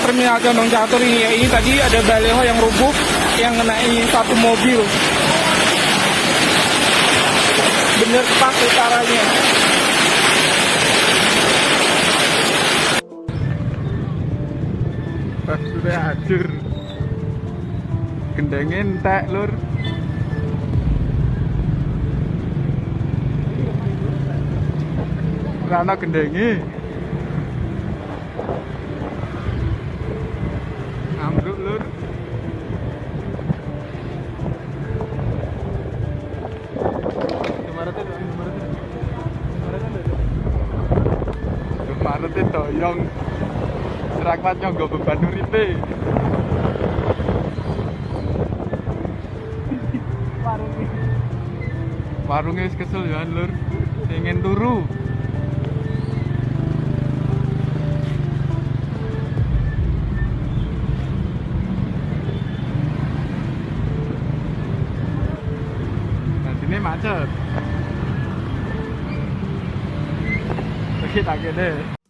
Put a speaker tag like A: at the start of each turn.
A: Terminal Condong Catur ini tadi ada baleho yang rubuh yang ngenai satu mobil. Bener pas utaranya. Pas sudah hancur. Gendengin entek lur. Rana gendengi. Ambruk lur. Kemarin itu doyong serakmat nyonggo beban uripe. Warungnya wis kesel ya lur, pengen turu. Ini macet. Kita gede.